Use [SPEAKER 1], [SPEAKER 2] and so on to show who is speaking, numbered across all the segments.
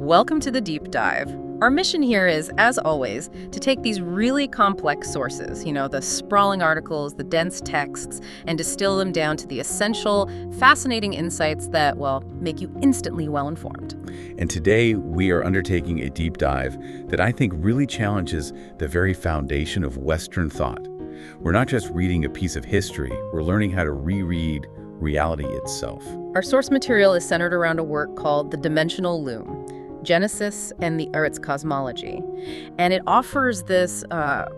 [SPEAKER 1] Welcome to the Deep Dive. Our mission here is, as always, to take these really complex sources, the sprawling articles, the dense texts, and distill them down to the essential, fascinating insights that, make you instantly well-informed.
[SPEAKER 2] And today, we are undertaking a deep dive that I think really challenges the very foundation of Western thought. We're not just reading a piece of history, we're learning how to reread reality itself.
[SPEAKER 1] Our source material is centered around a work called The Dimensional Loom: Genesis and the Eretz Cosmology. And it offers this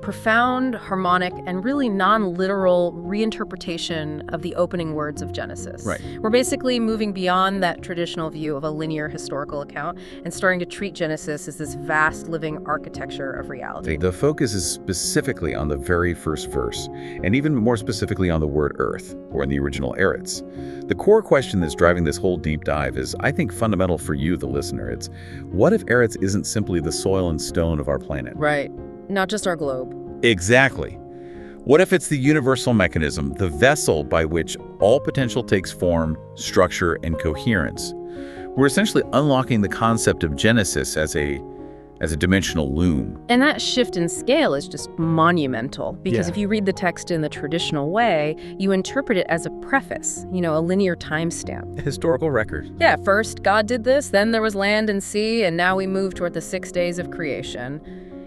[SPEAKER 1] profound, harmonic, and really non-literal reinterpretation of the opening words of Genesis.
[SPEAKER 2] Right.
[SPEAKER 1] We're basically moving beyond that traditional view of a linear historical account and starting to treat Genesis as this vast living architecture of reality.
[SPEAKER 2] The focus is specifically on the very first verse, and even more specifically on the word earth, or in the original Eretz. The core question that's driving this whole deep dive is, I think, fundamental for you, the listener. It's, what if Eretz isn't simply the soil and stone of our planet?
[SPEAKER 1] Right. Not just our globe.
[SPEAKER 2] Exactly. What if it's the universal mechanism, the vessel by which all potential takes form, structure, and coherence? We're essentially unlocking the concept of Genesis as a dimensional loom.
[SPEAKER 1] And that shift in scale is just monumental, because if you read the text in the traditional way, you interpret it as a preface, a linear timestamp.
[SPEAKER 2] A historical record.
[SPEAKER 1] Yeah, first God did this, then there was land and sea, and now we move toward the 6 days of creation.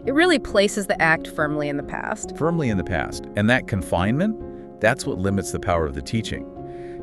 [SPEAKER 1] It really places the act firmly in the past.
[SPEAKER 2] Firmly in the past. And that confinement, that's what limits the power of the teaching.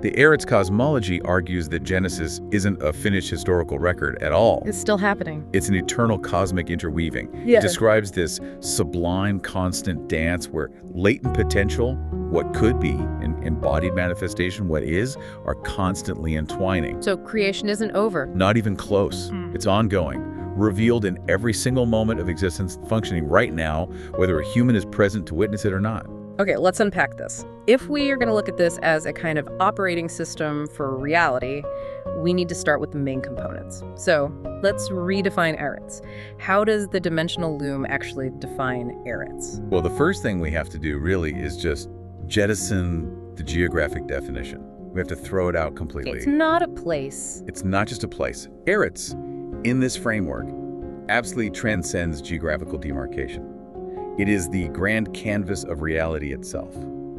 [SPEAKER 2] The Eretz cosmology argues that Genesis isn't a finished historical record at all.
[SPEAKER 1] It's still happening.
[SPEAKER 2] It's an eternal cosmic interweaving.
[SPEAKER 1] Yeah.
[SPEAKER 2] It describes this sublime, constant dance where latent potential, what could be, and embodied manifestation, what is, are constantly entwining.
[SPEAKER 1] So creation isn't over.
[SPEAKER 2] Not even close. It's ongoing, revealed in every single moment of existence, functioning right now, whether a human is present to witness it or not.
[SPEAKER 1] Okay, let's unpack this. If we are going to look at this as a kind of operating system for reality, we need to start with the main components. So let's redefine Eretz. How does the dimensional loom actually define Eretz?
[SPEAKER 2] Well, the first thing we have to do really is just jettison the geographic definition. We have to throw it out completely.
[SPEAKER 1] It's not a place.
[SPEAKER 2] It's not just a place. Eretz, in this framework, absolutely transcends geographical demarcation. It is the grand canvas of reality itself.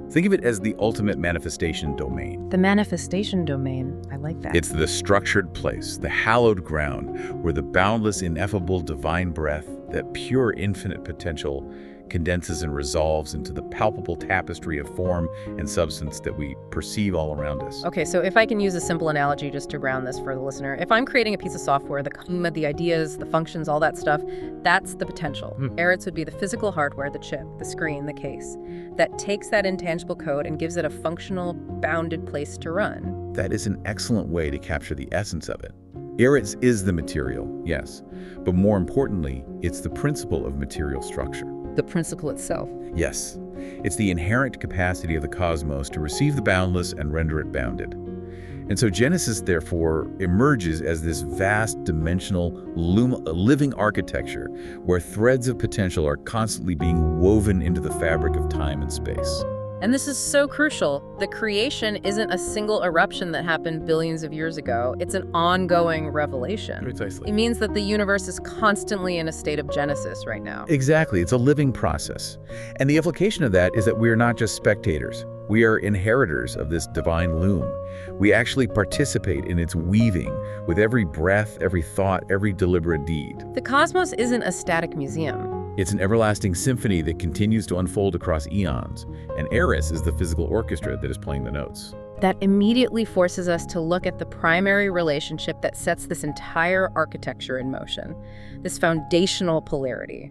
[SPEAKER 2] Think of it as the ultimate manifestation domain.
[SPEAKER 1] The manifestation domain. I like that.
[SPEAKER 2] It's the structured place, the hallowed ground, where the boundless, ineffable divine breath, that pure infinite potential, condenses and resolves into the palpable tapestry of form and substance that we perceive all around us.
[SPEAKER 1] Okay, so if I can use a simple analogy just to ground this for the listener, if I'm creating a piece of software, the ideas, the functions, all that stuff, that's the potential. Eretz would be the physical hardware, the chip, the screen, the case, that takes that intangible code and gives it a functional, bounded place to run.
[SPEAKER 2] That is an excellent way to capture the essence of it. Eretz is the material, yes, but more importantly, it's the principle of material structure.
[SPEAKER 1] The principle itself.
[SPEAKER 2] Yes. It's the inherent capacity of the cosmos to receive the boundless and render it bounded. And so Genesis, therefore, emerges as this vast dimensional living architecture where threads of potential are constantly being woven into the fabric of time and space.
[SPEAKER 1] And this is so crucial. The creation isn't a single eruption that happened billions of years ago. It's an ongoing revelation.
[SPEAKER 2] Precisely.
[SPEAKER 1] It means that the universe is constantly in a state of genesis right now.
[SPEAKER 2] Exactly. It's a living process. And the implication of that is that we are not just spectators. We are inheritors of this divine loom. We actually participate in its weaving with every breath, every thought, every deliberate deed.
[SPEAKER 1] The cosmos isn't a static museum.
[SPEAKER 2] It's an everlasting symphony that continues to unfold across eons, and Eretz is the physical orchestra that is playing the notes.
[SPEAKER 1] That immediately forces us to look at the primary relationship that sets this entire architecture in motion, this foundational polarity,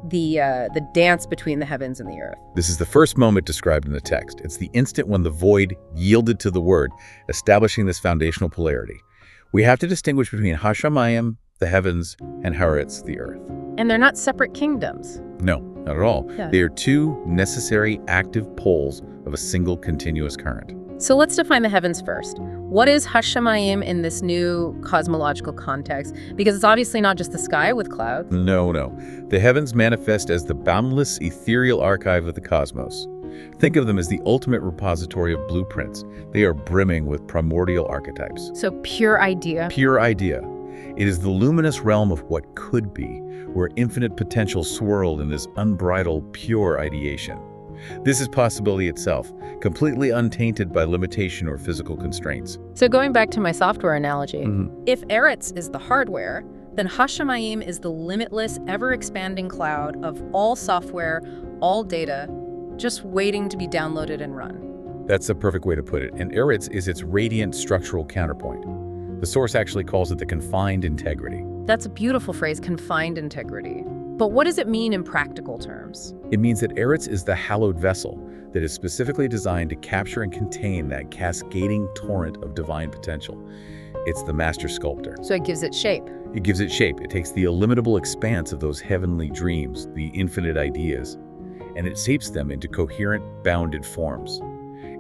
[SPEAKER 1] the dance between the heavens and the earth.
[SPEAKER 2] This is the first moment described in the text. It's the instant when the void yielded to the word, establishing this foundational polarity. We have to distinguish between Hashamayim, the heavens, and Haaretz, the earth.
[SPEAKER 1] And they're not separate kingdoms.
[SPEAKER 2] No, not at all.
[SPEAKER 1] Yeah.
[SPEAKER 2] They are two necessary active poles of a single continuous current.
[SPEAKER 1] So let's define the heavens first. What is Hashamayim in this new cosmological context? Because it's obviously not just the sky with clouds.
[SPEAKER 2] No. The heavens manifest as the boundless, ethereal archive of the cosmos. Think of them as the ultimate repository of blueprints. They are brimming with primordial archetypes.
[SPEAKER 1] So pure idea.
[SPEAKER 2] Pure idea. It is the luminous realm of what could be, where infinite potential swirled in this unbridled, pure ideation. This is possibility itself, completely untainted by limitation or physical constraints.
[SPEAKER 1] So going back to my software analogy, if Eretz is the hardware, then Hashemayim is the limitless, ever-expanding cloud of all software, all data, just waiting to be downloaded and run.
[SPEAKER 2] That's the perfect way to put it, and Eretz is its radiant structural counterpoint. The source actually calls it the confined integrity.
[SPEAKER 1] That's a beautiful phrase, confined integrity. But what does it mean in practical terms?
[SPEAKER 2] It means that Eretz is the hallowed vessel that is specifically designed to capture and contain that cascading torrent of divine potential. It's the master sculptor.
[SPEAKER 1] So it gives it shape.
[SPEAKER 2] It gives it shape. It takes the illimitable expanse of those heavenly dreams, the infinite ideas, and it shapes them into coherent, bounded forms.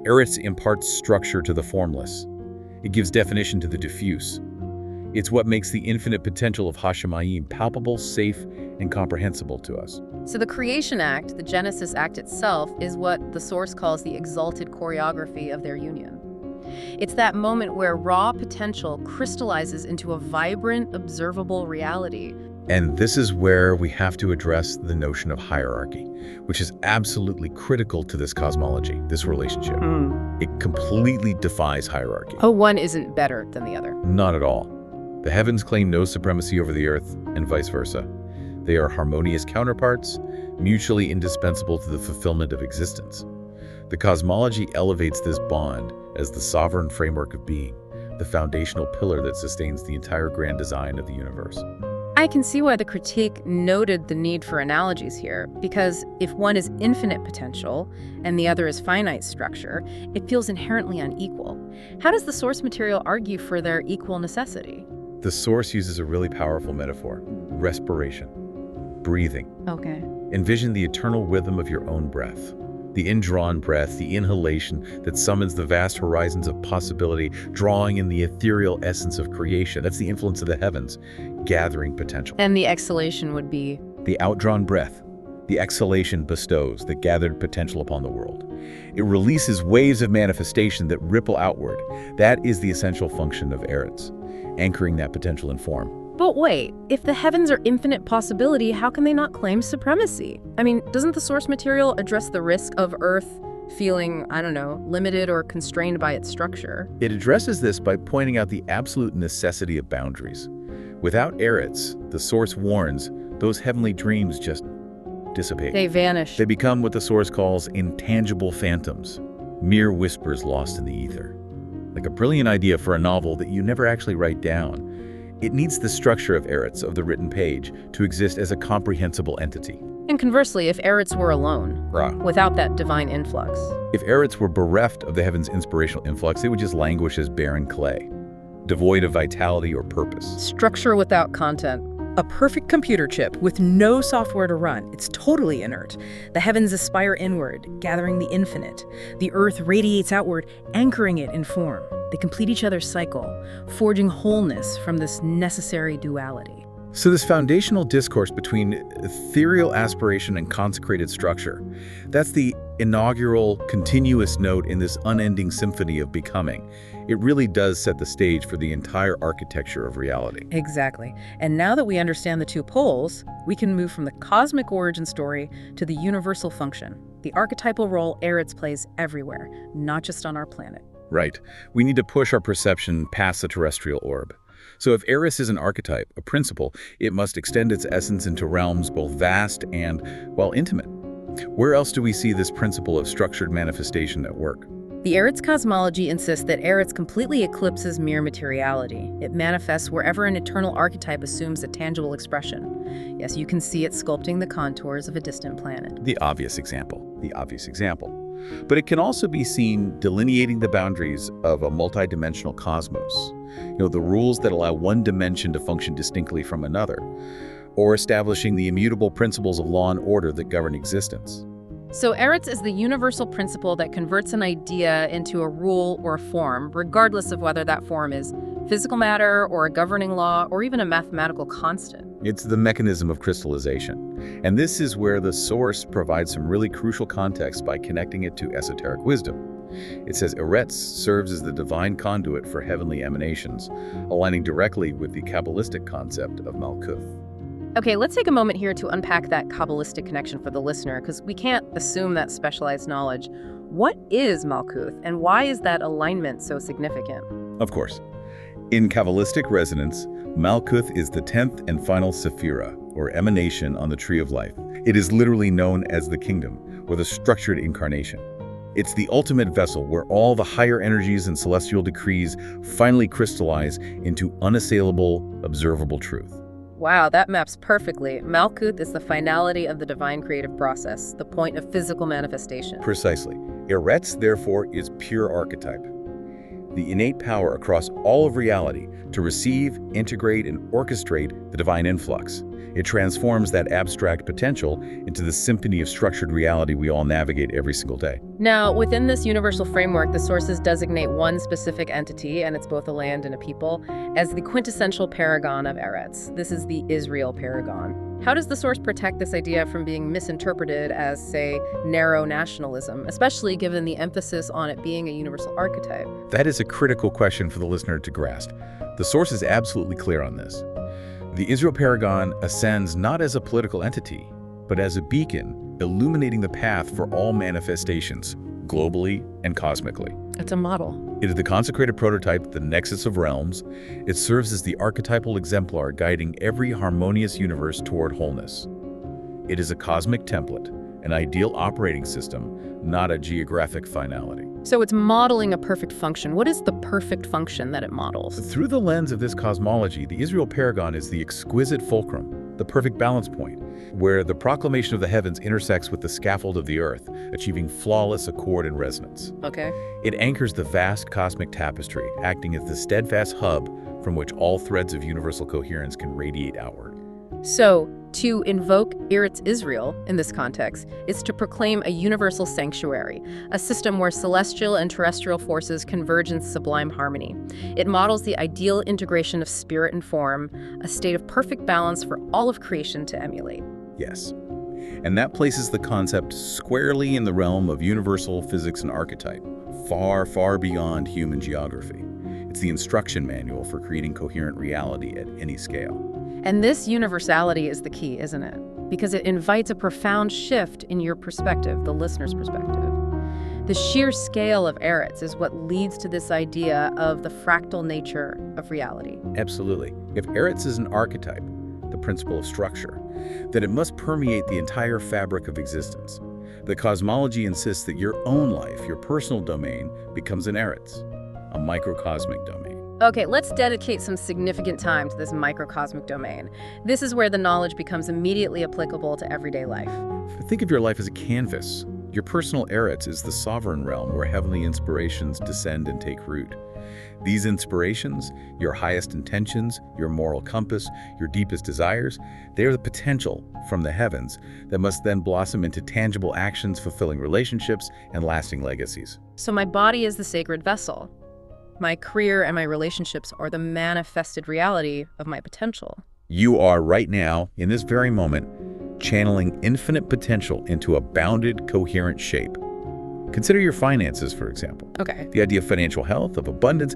[SPEAKER 2] Eretz imparts structure to the formless. It gives definition to the diffuse. It's what makes the infinite potential of Hashemayim palpable, safe, and comprehensible to us.
[SPEAKER 1] So the creation act, the Genesis act itself, is what the source calls the exalted choreography of their union. It's that moment where raw potential crystallizes into a vibrant, observable reality.
[SPEAKER 2] And this is where we have to address the notion of hierarchy, which is absolutely critical to this cosmology, this relationship. It completely defies hierarchy.
[SPEAKER 1] Oh, one isn't better than the other.
[SPEAKER 2] Not at all. The heavens claim no supremacy over the earth, and vice versa. They are harmonious counterparts, mutually indispensable to the fulfillment of existence. The cosmology elevates this bond as the sovereign framework of being, the foundational pillar that sustains the entire grand design of the universe.
[SPEAKER 1] I can see why the critique noted the need for analogies here, because if one is infinite potential and the other is finite structure, it feels inherently unequal. How does the source material argue for their equal necessity?
[SPEAKER 2] The source uses a really powerful metaphor: respiration, breathing.
[SPEAKER 1] Okay.
[SPEAKER 2] Envision the eternal rhythm of your own breath. The indrawn breath, the inhalation that summons the vast horizons of possibility, drawing in the ethereal essence of creation. That's the influence of the heavens, gathering potential.
[SPEAKER 1] And the exhalation would be?
[SPEAKER 2] The outdrawn breath. The exhalation bestows the gathered potential upon the world. It releases waves of manifestation that ripple outward. That is the essential function of Eretz, anchoring that potential in form.
[SPEAKER 1] But wait, if the heavens are infinite possibility, how can they not claim supremacy? I mean, doesn't the source material address the risk of Earth feeling, limited or constrained by its structure?
[SPEAKER 2] It addresses this by pointing out the absolute necessity of boundaries. Without Eretz, the source warns, those heavenly dreams just dissipate.
[SPEAKER 1] They vanish.
[SPEAKER 2] They become what the source calls intangible phantoms, mere whispers lost in the ether. Like a brilliant idea for a novel that you never actually write down. It needs the structure of Eretz, of the written page, to exist as a comprehensible entity.
[SPEAKER 1] And conversely, if Eretz were alone, without that divine influx.
[SPEAKER 2] If Eretz were bereft of the heaven's inspirational influx, it would just languish as barren clay, devoid of vitality or purpose.
[SPEAKER 1] Structure without content.
[SPEAKER 3] A perfect computer chip with no software to run. It's totally inert. The heavens aspire inward, gathering the infinite. The earth radiates outward, anchoring it in form. They complete each other's cycle, forging wholeness from this necessary duality.
[SPEAKER 2] So this foundational discourse between ethereal aspiration and consecrated structure, that's the inaugural continuous note in this unending symphony of becoming. It really does set the stage for the entire architecture of reality.
[SPEAKER 3] Exactly. And now that we understand the two poles, we can move from the cosmic origin story to the universal function, the archetypal role Eretz plays everywhere, not just on our planet.
[SPEAKER 2] Right. We need to push our perception past the terrestrial orb. So if Eretz is an archetype, a principle, it must extend its essence into realms both vast and, intimate. Where else do we see this principle of structured manifestation at work?
[SPEAKER 1] The Eretz cosmology insists that Eretz completely eclipses mere materiality. It manifests wherever an eternal archetype assumes a tangible expression. Yes, you can see it sculpting the contours of a distant planet.
[SPEAKER 2] The obvious example. But it can also be seen delineating the boundaries of a multidimensional cosmos. The rules that allow one dimension to function distinctly from another, or establishing the immutable principles of law and order that govern existence.
[SPEAKER 1] So Eretz is the universal principle that converts an idea into a rule or a form, regardless of whether that form is physical matter or a governing law or even a mathematical constant.
[SPEAKER 2] It's the mechanism of crystallization. And this is where the source provides some really crucial context by connecting it to esoteric wisdom. It says Eretz serves as the divine conduit for heavenly emanations, aligning directly with the Kabbalistic concept of Malkuth.
[SPEAKER 1] Okay, let's take a moment here to unpack that Kabbalistic connection for the listener, because we can't assume that specialized knowledge. What is Malkuth, and why is that alignment so significant?
[SPEAKER 2] Of course. In Kabbalistic resonance, Malkuth is the 10th and final sephira, or emanation on the Tree of Life. It is literally known as the kingdom, or the structured incarnation. It's the ultimate vessel where all the higher energies and celestial decrees finally crystallize into unassailable, observable truth.
[SPEAKER 1] Wow, that maps perfectly. Malkuth is the finality of the divine creative process, the point of physical manifestation.
[SPEAKER 2] Precisely. Eretz, therefore, is pure archetype. The innate power across all of reality to receive, integrate, and orchestrate the divine influx. It transforms that abstract potential into the symphony of structured reality we all navigate every single day.
[SPEAKER 1] Now, within this universal framework, the sources designate one specific entity, and it's both a land and a people, as the quintessential paragon of Eretz. This is the Israel paragon. How does the source protect this idea from being misinterpreted as, say, narrow nationalism, especially given the emphasis on it being a universal archetype?
[SPEAKER 2] That is a critical question for the listener to grasp. The source is absolutely clear on this. The Israel paragon ascends not as a political entity, but as a beacon, illuminating the path for all manifestations, globally and cosmically.
[SPEAKER 1] It's a model.
[SPEAKER 2] It is the consecrated prototype, the nexus of realms. It serves as the archetypal exemplar guiding every harmonious universe toward wholeness. It is a cosmic template, an ideal operating system, not a geographic finality.
[SPEAKER 1] So it's modeling a perfect function. What is the perfect function that it models?
[SPEAKER 2] Through the lens of this cosmology, the Israel paragon is the exquisite fulcrum, the perfect balance point, where the proclamation of the heavens intersects with the scaffold of the earth, achieving flawless accord and resonance.
[SPEAKER 1] Okay.
[SPEAKER 2] It anchors the vast cosmic tapestry, acting as the steadfast hub from which all threads of universal coherence can radiate outward.
[SPEAKER 1] So, to invoke Eretz Israel in this context is to proclaim a universal sanctuary, a system where celestial and terrestrial forces converge in sublime harmony. It models the ideal integration of spirit and form, a state of perfect balance for all of creation to emulate.
[SPEAKER 2] Yes. And that places the concept squarely in the realm of universal physics and archetype, far, far beyond human geography. It's the instruction manual for creating coherent reality at any scale.
[SPEAKER 1] And this universality is the key, isn't it? Because it invites a profound shift in your perspective, the listener's perspective. The sheer scale of Eretz is what leads to this idea of the fractal nature of reality.
[SPEAKER 2] Absolutely. If Eretz is an archetype, the principle of structure, then it must permeate the entire fabric of existence. The cosmology insists that your own life, your personal domain, becomes an Eretz, a microcosmic domain.
[SPEAKER 1] Okay, let's dedicate some significant time to this microcosmic domain. This is where the knowledge becomes immediately applicable to everyday life.
[SPEAKER 2] Think of your life as a canvas. Your personal Eretz is the sovereign realm where heavenly inspirations descend and take root. These inspirations, your highest intentions, your moral compass, your deepest desires, they are the potential from the heavens that must then blossom into tangible actions, fulfilling relationships, and lasting legacies.
[SPEAKER 1] So my body is the sacred vessel. My career and my relationships are the manifested reality of my potential.
[SPEAKER 2] You are right now, in this very moment, channeling infinite potential into a bounded, coherent shape. Consider your finances, for example.
[SPEAKER 1] Okay.
[SPEAKER 2] The idea of financial health, of abundance,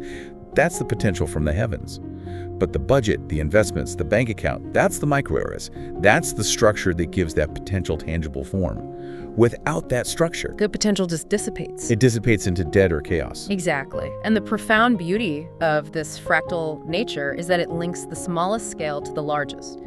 [SPEAKER 2] that's the potential from the heavens. But the budget, the investments, the bank account, that's the micro-Eretz. That's the structure that gives that potential tangible form. Without that structure,
[SPEAKER 1] the potential just dissipates.
[SPEAKER 2] It dissipates into dead or chaos.
[SPEAKER 1] Exactly. And the profound beauty of this fractal nature is that it links the smallest scale to the largest.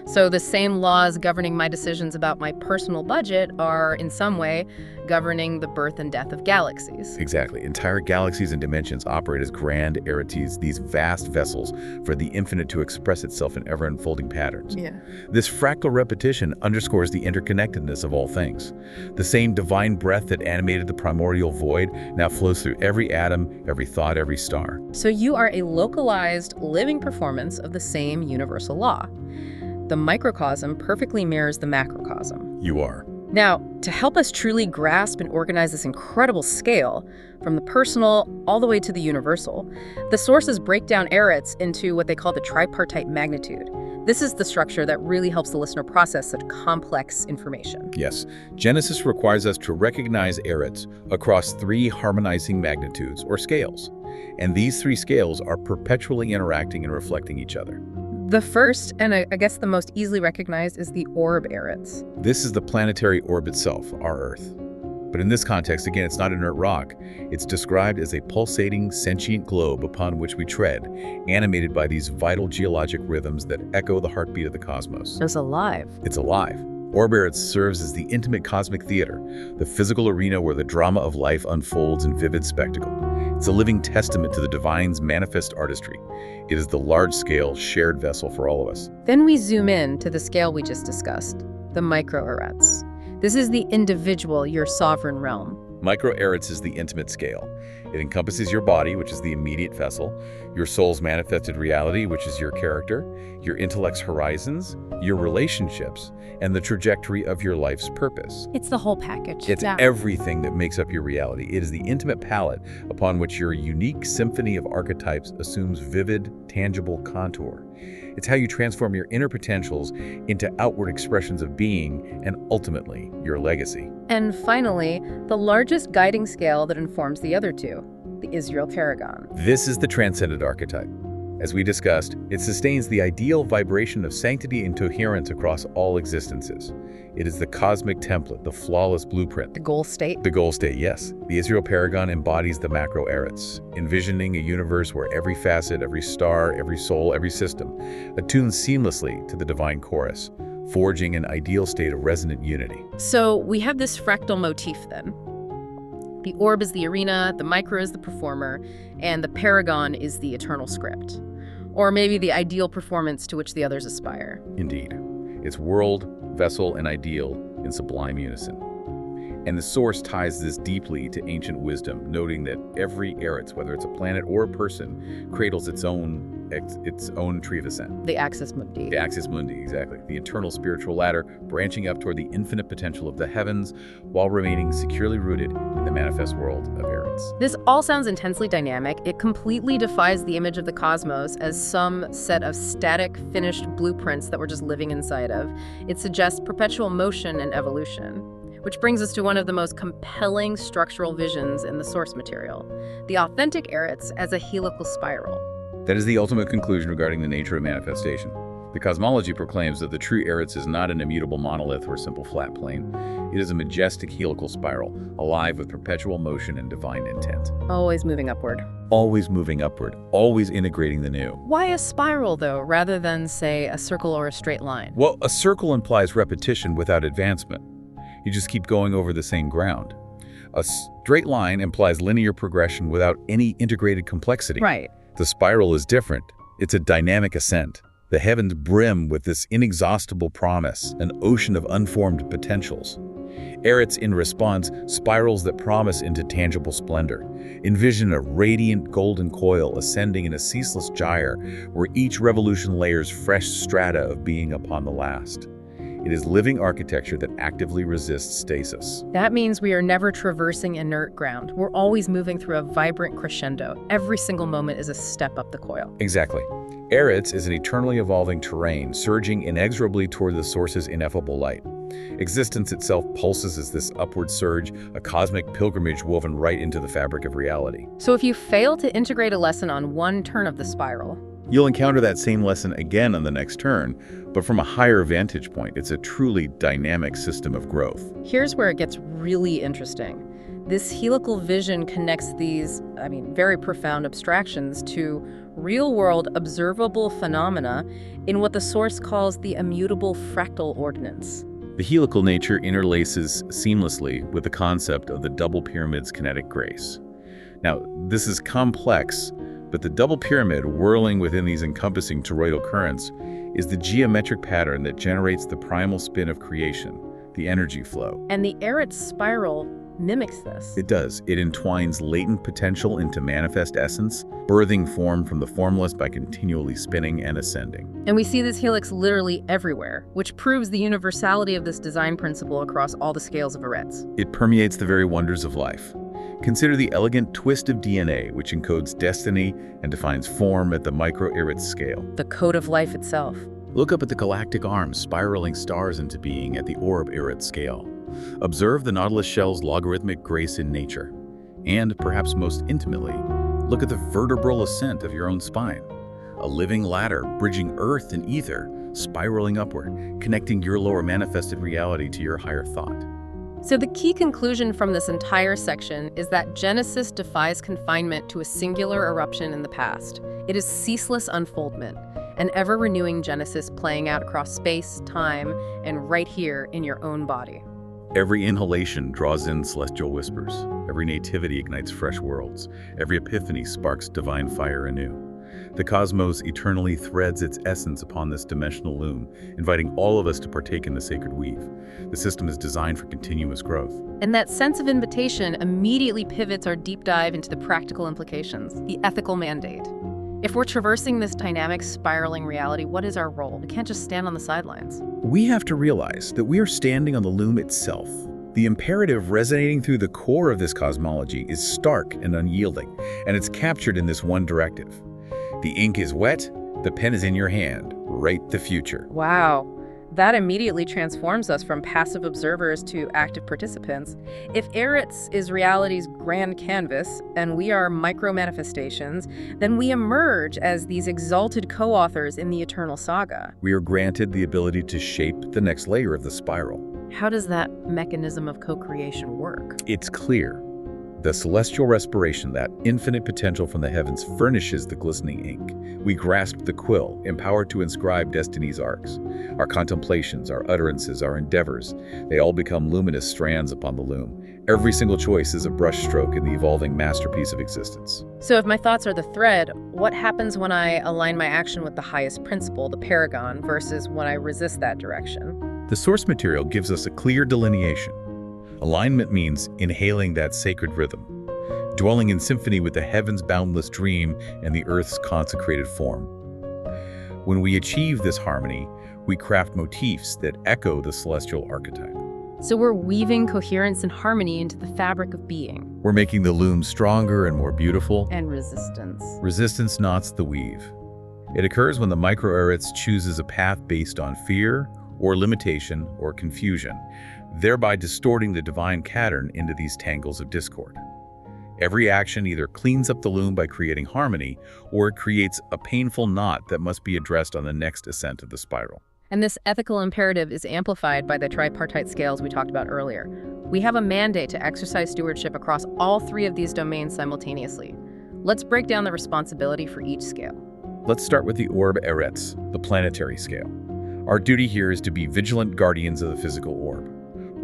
[SPEAKER 1] So the same laws governing my decisions about my personal budget are, in some way, governing the birth and death of galaxies.
[SPEAKER 2] Exactly. Entire galaxies and dimensions operate as grand Eretzes, these vast vessels for the infinite to express itself in ever-unfolding patterns.
[SPEAKER 1] Yeah.
[SPEAKER 2] This fractal repetition underscores the interconnectedness of all things. The same divine breath that animated the primordial void now flows through every atom, every thought, every star.
[SPEAKER 1] So you are a localized, living performance of the same universal law. The microcosm perfectly mirrors the macrocosm.
[SPEAKER 2] You are.
[SPEAKER 1] Now, to help us truly grasp and organize this incredible scale, from the personal all the way to the universal, the sources break down Eretz into what they call the tripartite magnitude. This is the structure that really helps the listener process such complex information.
[SPEAKER 2] Yes, Genesis requires us to recognize Eretz across 3 harmonizing magnitudes or scales. And these 3 scales are perpetually interacting and reflecting each other.
[SPEAKER 1] The first, and I guess the most easily recognized, is the orb Eretz.
[SPEAKER 2] This is the planetary orb itself, our Earth. But in this context, again, it's not inert rock. It's described as a pulsating, sentient globe upon which we tread, animated by these vital geologic rhythms that echo the heartbeat of the cosmos.
[SPEAKER 1] It's alive.
[SPEAKER 2] It's alive. Orb Eretz serves as the intimate cosmic theater, the physical arena where the drama of life unfolds in vivid spectacle. It's a living testament to the divine's manifest artistry. It is the large-scale, shared vessel for all of us.
[SPEAKER 1] Then we zoom in to the scale we just discussed, the micro Eretz. This is the individual, your sovereign realm.
[SPEAKER 2] Micro Eretz is the intimate scale. It encompasses your body, which is the immediate vessel, your soul's manifested reality, which is your character, your intellect's horizons, your relationships, and the trajectory of your life's purpose.
[SPEAKER 1] It's the whole package.
[SPEAKER 2] It's everything that makes up your reality. It is the intimate palette upon which your unique symphony of archetypes assumes vivid, tangible contour. It's how you transform your inner potentials into outward expressions of being and ultimately your legacy.
[SPEAKER 1] And finally, the largest guiding scale that informs the other 2, the Israel Paragon.
[SPEAKER 2] This is the transcendent archetype. As we discussed, it sustains the ideal vibration of sanctity and coherence across all existences. It is the cosmic template, the flawless blueprint.
[SPEAKER 1] The goal state?
[SPEAKER 2] The goal state, yes. The Israel Paragon embodies the macro Eretz, envisioning a universe where every facet, every star, every soul, every system attunes seamlessly to the divine chorus, forging an ideal state of resonant unity.
[SPEAKER 1] So we have this fractal motif then. The orb is the arena, the micro is the performer, and the paragon is the eternal script. Or maybe the ideal performance to which the others aspire.
[SPEAKER 2] Indeed. It's world, vessel, and ideal in sublime unison. And the source ties this deeply to ancient wisdom, noting that every Eretz, whether it's a planet or a person, cradles its own tree of ascent.
[SPEAKER 1] The axis mundi.
[SPEAKER 2] The axis mundi, exactly. The eternal spiritual ladder branching up toward the infinite potential of the heavens while remaining securely rooted in the manifest world of Eretz.
[SPEAKER 1] This all sounds intensely dynamic. It completely defies the image of the cosmos as some set of static, finished blueprints that we're just living inside of. It suggests perpetual motion and evolution. Which brings us to one of the most compelling structural visions in the source material, the authentic Eretz as a helical spiral.
[SPEAKER 2] That is the ultimate conclusion regarding the nature of manifestation. The cosmology proclaims that the true Eretz is not an immutable monolith or simple flat plane. It is a majestic helical spiral, alive with perpetual motion and divine intent.
[SPEAKER 1] Always moving upward.
[SPEAKER 2] Always moving upward, always integrating the new.
[SPEAKER 1] Why a spiral, though, rather than, say, a circle or a straight line?
[SPEAKER 2] Well, a circle implies repetition without advancement. You just keep going over the same ground. A straight line implies linear progression without any integrated complexity.
[SPEAKER 1] Right.
[SPEAKER 2] The spiral is different. It's a dynamic ascent. The heavens brim with this inexhaustible promise, an ocean of unformed potentials. Eretz, in response, spirals that promise into tangible splendor. Envision a radiant golden coil ascending in a ceaseless gyre where each revolution layers fresh strata of being upon the last. It is living architecture that actively resists stasis.
[SPEAKER 1] That means we are never traversing inert ground. We're always moving through a vibrant crescendo. Every single moment is a step up the coil.
[SPEAKER 2] Exactly. Eretz is an eternally evolving terrain, surging inexorably toward the source's ineffable light. Existence itself pulses as this upward surge, a cosmic pilgrimage woven right into the fabric of reality.
[SPEAKER 1] So if you fail to integrate a lesson on one turn of the spiral,
[SPEAKER 2] you'll encounter that same lesson again on the next turn, but from a higher vantage point. It's a truly dynamic system of growth.
[SPEAKER 1] Here's where it gets really interesting. This helical vision connects these, very profound abstractions to real-world observable phenomena in what the source calls the immutable fractal ordinance.
[SPEAKER 2] The helical nature interlaces seamlessly with the concept of the double pyramid's kinetic grace. Now, this is complex, but the double pyramid whirling within these encompassing toroidal currents is the geometric pattern that generates the primal spin of creation, the energy flow.
[SPEAKER 1] And the Eretz spiral mimics this.
[SPEAKER 2] It does. It entwines latent potential into manifest essence, birthing form from the formless by continually spinning and ascending.
[SPEAKER 1] And we see this helix literally everywhere, which proves the universality of this design principle across all the scales of Eretz.
[SPEAKER 2] It permeates the very wonders of life. Consider the elegant twist of DNA, which encodes destiny and defines form at the micro-Eretz scale.
[SPEAKER 1] The code of life itself.
[SPEAKER 2] Look up at the galactic arms spiraling stars into being at the orb Eretz scale. Observe the nautilus shell's logarithmic grace in nature. And, perhaps most intimately, look at the vertebral ascent of your own spine. A living ladder bridging earth and ether, spiraling upward, connecting your lower manifested reality to your higher thought.
[SPEAKER 1] So the key conclusion from this entire section is that Genesis defies confinement to a singular eruption in the past. It is ceaseless unfoldment, an ever-renewing Genesis playing out across space, time, and right here in your own body.
[SPEAKER 2] Every inhalation draws in celestial whispers. Every nativity ignites fresh worlds. Every epiphany sparks divine fire anew. The cosmos eternally threads its essence upon this dimensional loom, inviting all of us to partake in the sacred weave. The system is designed for continuous growth.
[SPEAKER 1] And that sense of invitation immediately pivots our deep dive into the practical implications, the ethical mandate. If we're traversing this dynamic, spiraling reality, what is our role? We can't just stand on the sidelines.
[SPEAKER 2] We have to realize that we are standing on the loom itself. The imperative resonating through the core of this cosmology is stark and unyielding, and it's captured in this one directive. The ink is wet, the pen is in your hand. Write the future.
[SPEAKER 1] Wow. That immediately transforms us from passive observers to active participants. If Eretz is reality's grand canvas and we are micro-manifestations, then we emerge as these exalted co-authors in the eternal saga.
[SPEAKER 2] We are granted the ability to shape the next layer of the spiral.
[SPEAKER 1] How does that mechanism of co-creation work?
[SPEAKER 2] It's clear. The celestial respiration, that infinite potential from the heavens, furnishes the glistening ink. We grasp the quill, empowered to inscribe destiny's arcs. Our contemplations, our utterances, our endeavors, they all become luminous strands upon the loom. Every single choice is a brushstroke in the evolving masterpiece of existence.
[SPEAKER 1] So if my thoughts are the thread, what happens when I align my action with the highest principle, the paragon, versus when I resist that direction?
[SPEAKER 2] The source material gives us a clear delineation. Alignment means inhaling that sacred rhythm, dwelling in symphony with the heaven's boundless dream and the earth's consecrated form. When we achieve this harmony, we craft motifs that echo the celestial archetype.
[SPEAKER 1] So we're weaving coherence and harmony into the fabric of being.
[SPEAKER 2] We're making the loom stronger and more beautiful.
[SPEAKER 1] And resistance.
[SPEAKER 2] Resistance knots the weave. It occurs when the micro-Eretz chooses a path based on fear or limitation or confusion, thereby distorting the divine pattern into these tangles of discord. Every action either cleans up the loom by creating harmony, or it creates a painful knot that must be addressed on the next ascent of the spiral.
[SPEAKER 1] And this ethical imperative is amplified by the tripartite scales we talked about earlier. We have a mandate to exercise stewardship across all three of these domains simultaneously. Let's break down the responsibility for each scale.
[SPEAKER 2] Let's start with the orb Eretz, the planetary scale. Our duty here is to be vigilant guardians of the physical orb.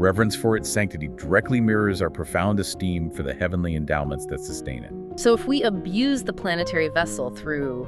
[SPEAKER 2] Reverence for its sanctity directly mirrors our profound esteem for the heavenly endowments that sustain it.
[SPEAKER 1] So if we abuse the planetary vessel through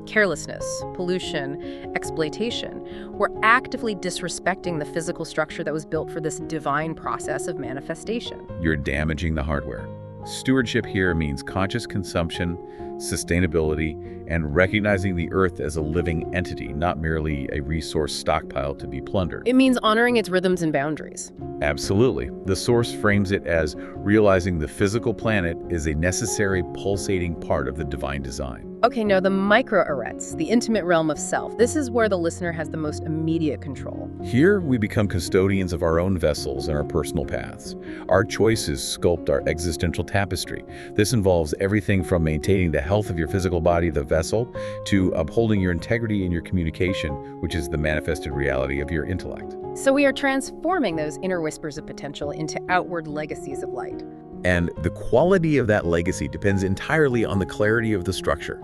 [SPEAKER 1] carelessness, pollution, exploitation, we're actively disrespecting the physical structure that was built for this divine process of manifestation.
[SPEAKER 2] You're damaging the hardware. Stewardship here means conscious consumption, sustainability, and recognizing the earth as a living entity, not merely a resource stockpile to be plundered.
[SPEAKER 1] It means honoring its rhythms and boundaries.
[SPEAKER 2] Absolutely. The source frames it as realizing the physical planet is a necessary pulsating part of the divine design.
[SPEAKER 1] Okay, now the micro-Eretz, the intimate realm of self. This is where the listener has the most immediate control.
[SPEAKER 2] Here, we become custodians of our own vessels and our personal paths. Our choices sculpt our existential tapestry. This involves everything from maintaining the health of your physical body, the vessel, to upholding your integrity in your communication, which is the manifested reality of your intellect.
[SPEAKER 1] So we are transforming those inner whispers of potential into outward legacies of light.
[SPEAKER 2] And the quality of that legacy depends entirely on the clarity of the structure,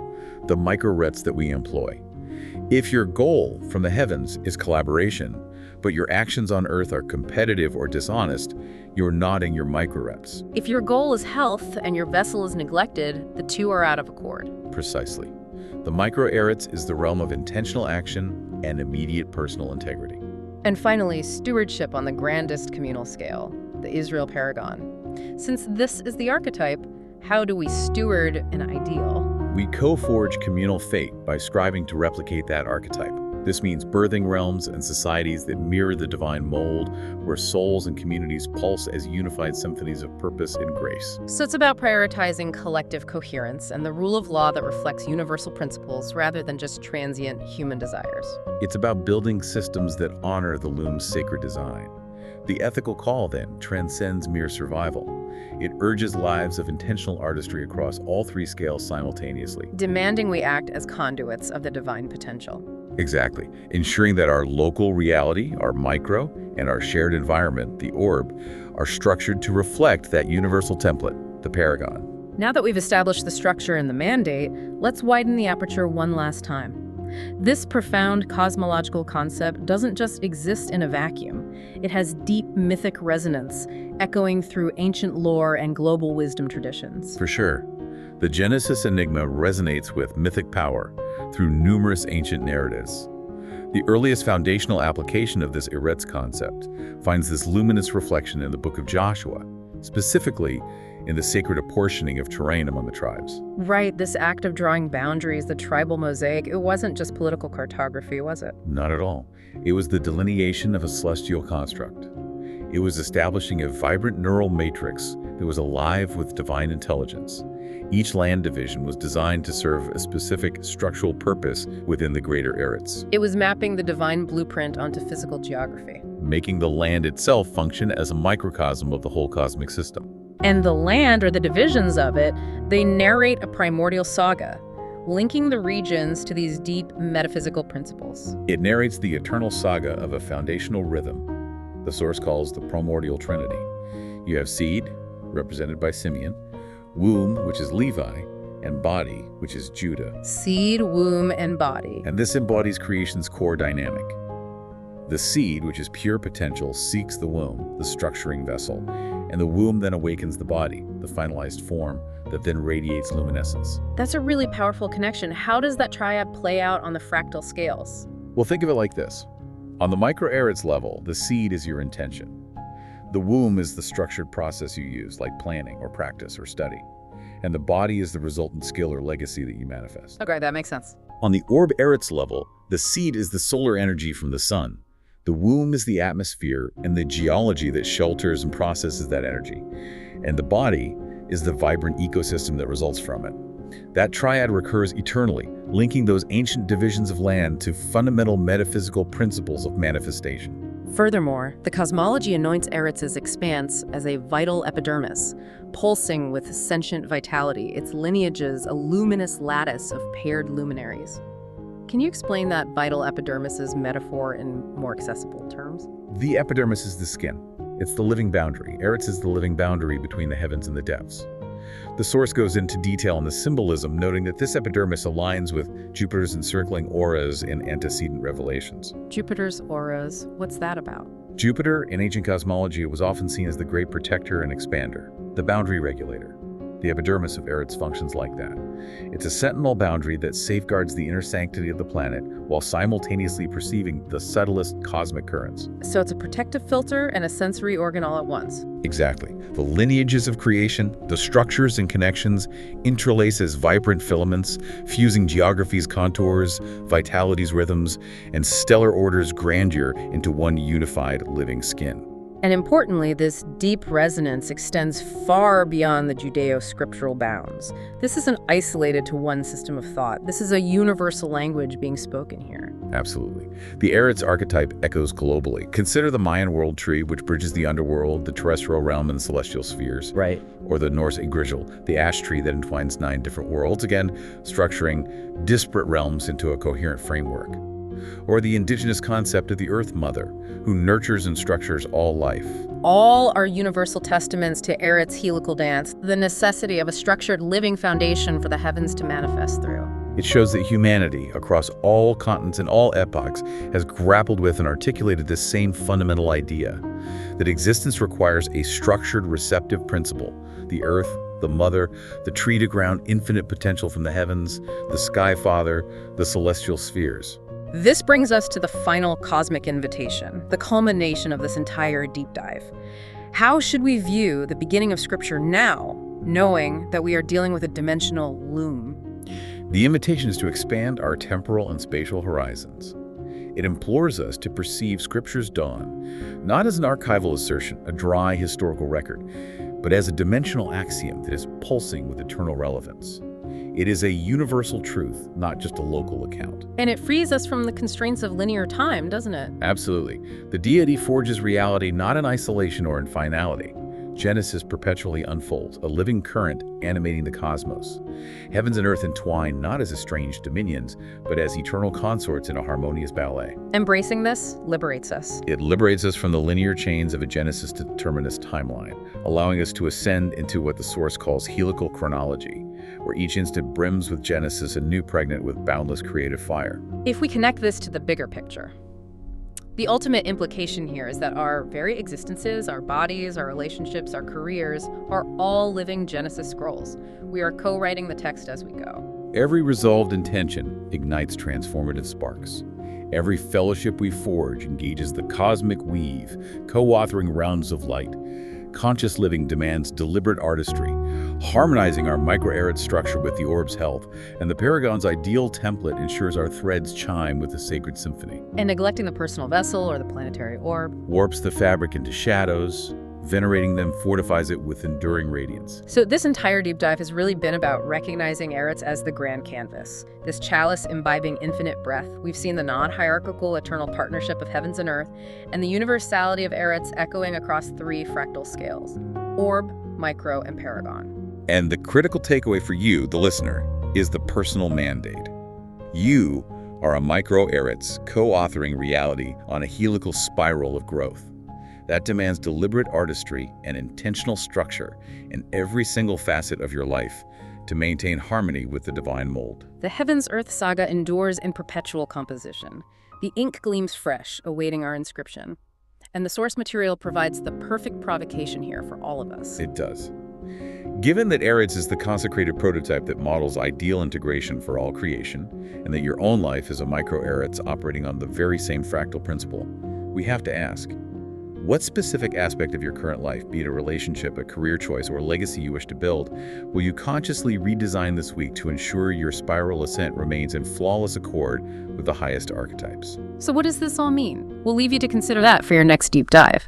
[SPEAKER 2] the micro-Eretz that we employ. If your goal from the heavens is collaboration, but your actions on earth are competitive or dishonest, you're nodding your micro-Eretz.
[SPEAKER 1] If your goal is health and your vessel is neglected, the two are out of accord.
[SPEAKER 2] Precisely. The micro-Eretz is the realm of intentional action and immediate personal integrity.
[SPEAKER 1] And finally, stewardship on the grandest communal scale, the Israel paragon. Since this is the archetype, how do we steward an ideal?
[SPEAKER 2] We co-forge communal fate by striving to replicate that archetype. This means birthing realms and societies that mirror the divine mold, where souls and communities pulse as unified symphonies of purpose and grace.
[SPEAKER 1] So it's about prioritizing collective coherence and the rule of law that reflects universal principles rather than just transient human desires.
[SPEAKER 2] It's about building systems that honor the loom's sacred design. The ethical call, then, transcends mere survival. It urges lives of intentional artistry across all three scales simultaneously.
[SPEAKER 1] Demanding we act as conduits of the divine potential.
[SPEAKER 2] Exactly. Ensuring that our local reality, our micro, and our shared environment, the orb, are structured to reflect that universal template, the paragon.
[SPEAKER 1] Now that we've established the structure and the mandate, let's widen the aperture one last time. This profound cosmological concept doesn't just exist in a vacuum. It has deep mythic resonance, echoing through ancient lore and global wisdom traditions.
[SPEAKER 2] For sure. The Genesis enigma resonates with mythic power through numerous ancient narratives. The earliest foundational application of this Eretz concept finds this luminous reflection in the book of Joshua, specifically in the sacred apportioning of terrain among the tribes.
[SPEAKER 1] Right, this act of drawing boundaries, the tribal mosaic, it wasn't just political cartography, was it?
[SPEAKER 2] Not at all. It was the delineation of a celestial construct. It was establishing a vibrant neural matrix that was alive with divine intelligence. Each land division was designed to serve a specific structural purpose within the greater Eretz.
[SPEAKER 1] It was mapping the divine blueprint onto physical geography.
[SPEAKER 2] Making the land itself function as a microcosm of the whole cosmic system.
[SPEAKER 1] And the land, or the divisions of it, they narrate a primordial saga, linking the regions to these deep metaphysical principles.
[SPEAKER 2] It narrates the eternal saga of a foundational rhythm the source calls the primordial trinity. You have seed, represented by Simeon, womb, which is Levi, and body, which is Judah.
[SPEAKER 1] Seed, womb, and body.
[SPEAKER 2] And this embodies creation's core dynamic. The seed, which is pure potential, seeks the womb, the structuring vessel, and the womb then awakens the body, the finalized form that then radiates luminescence.
[SPEAKER 1] That's a really powerful connection. How does that triad play out on the fractal scales?
[SPEAKER 2] Well, think of it like this. On the micro-Eretz level, the seed is your intention. The womb is the structured process you use, like planning or practice or study. And the body is the resultant skill or legacy that you manifest.
[SPEAKER 1] Okay, that makes sense.
[SPEAKER 2] On the orb Eretz level, the seed is the solar energy from the sun. The womb is the atmosphere and the geology that shelters and processes that energy. And the body is the vibrant ecosystem that results from it. That triad recurs eternally, linking those ancient divisions of land to fundamental metaphysical principles of manifestation.
[SPEAKER 1] Furthermore, the cosmology anoints Eretz's expanse as a vital epidermis, pulsing with sentient vitality, its lineages a luminous lattice of paired luminaries. Can you explain that vital epidermis's metaphor in more accessible terms?
[SPEAKER 2] The epidermis is the skin. It's the living boundary. Eretz is the living boundary between the heavens and the depths. The source goes into detail on the symbolism, noting that this epidermis aligns with Jupiter's encircling auras in antecedent revelations.
[SPEAKER 1] Jupiter's auras, what's that about?
[SPEAKER 2] Jupiter, in ancient cosmology, was often seen as the great protector and expander, the boundary regulator. The epidermis of Eretz functions like that. It's a sentinel boundary that safeguards the inner sanctity of the planet while simultaneously perceiving the subtlest cosmic currents.
[SPEAKER 1] So it's a protective filter and a sensory organ all at once.
[SPEAKER 2] Exactly. The lineages of creation, the structures and connections, interlace as vibrant filaments, fusing geography's contours, vitality's rhythms, and stellar order's grandeur into one unified living skin.
[SPEAKER 1] And importantly, this deep resonance extends far beyond the Judeo-scriptural bounds. This isn't isolated to one system of thought. This is a universal language being spoken here.
[SPEAKER 2] Absolutely. The Eretz archetype echoes globally. Consider the Mayan world tree, which bridges the underworld, the terrestrial realm, and the celestial spheres.
[SPEAKER 1] Right.
[SPEAKER 2] Or the Norse Igrijal, the ash tree that entwines 9 different worlds, again, structuring disparate realms into a coherent framework. Or the indigenous concept of the Earth Mother, who nurtures and structures all life.
[SPEAKER 1] All are universal testaments to Eretz's helical dance, the necessity of a structured living foundation for the heavens to manifest through.
[SPEAKER 2] It shows that humanity, across all continents and all epochs, has grappled with and articulated this same fundamental idea, that existence requires a structured, receptive principle. The Earth, the Mother, the tree to ground infinite potential from the heavens, the Sky Father, the celestial spheres.
[SPEAKER 1] This brings us to the final cosmic invitation, the culmination of this entire deep dive. How should we view the beginning of Scripture now, knowing that we are dealing with a dimensional loom?
[SPEAKER 2] The invitation is to expand our temporal and spatial horizons. It implores us to perceive Scripture's dawn, not as an archival assertion, a dry historical record, but as a dimensional axiom that is pulsing with eternal relevance. It is a universal truth, not just a local account.
[SPEAKER 1] And it frees us from the constraints of linear time, doesn't it?
[SPEAKER 2] Absolutely. The deity forges reality not in isolation or in finality. Genesis perpetually unfolds, a living current animating the cosmos. Heavens and earth entwine not as estranged dominions, but as eternal consorts in a harmonious ballet.
[SPEAKER 1] Embracing this liberates us.
[SPEAKER 2] It liberates us from the linear chains of a Genesis to determinist timeline, allowing us to ascend into what the Source calls helical chronology, where each instant brims with Genesis anew pregnant with boundless creative fire.
[SPEAKER 1] If we connect this to the bigger picture, the ultimate implication here is that our very existences, our bodies, our relationships, our careers, are all living Genesis scrolls. We are co-writing the text as we go.
[SPEAKER 2] Every resolved intention ignites transformative sparks. Every fellowship we forge engages the cosmic weave, co-authoring rounds of light. Conscious living demands deliberate artistry, harmonizing our micro-Eretz structure with the orb's health, and the Paragon's ideal template ensures our threads chime with the sacred symphony.
[SPEAKER 1] And neglecting the personal vessel or the planetary orb
[SPEAKER 2] Warps the fabric into shadows. Venerating them fortifies it with enduring radiance.
[SPEAKER 1] So this entire deep dive has really been about recognizing Eretz as the grand canvas, this chalice imbibing infinite breath. We've seen the non-hierarchical eternal partnership of heavens and earth, and the universality of Eretz echoing across three fractal scales: orb, micro, and paragon.
[SPEAKER 2] And the critical takeaway for you, the listener, is the personal mandate. You are a micro-Eretz co-authoring reality on a helical spiral of growth. That demands deliberate artistry and intentional structure in every single facet of your life to maintain harmony with the divine mold.
[SPEAKER 1] The Heavens-Earth saga endures in perpetual composition. The ink gleams fresh, awaiting our inscription. And the source material provides the perfect provocation here for all of us.
[SPEAKER 2] It does. Given that Eretz is the consecrated prototype that models ideal integration for all creation, and that your own life is a micro-Eretz operating on the very same fractal principle, we have to ask, what specific aspect of your current life, be it a relationship, a career choice, or a legacy you wish to build, will you consciously redesign this week to ensure your spiral ascent remains in flawless accord with the highest archetypes?
[SPEAKER 1] So what does this all mean? We'll leave you to consider that for your next deep dive.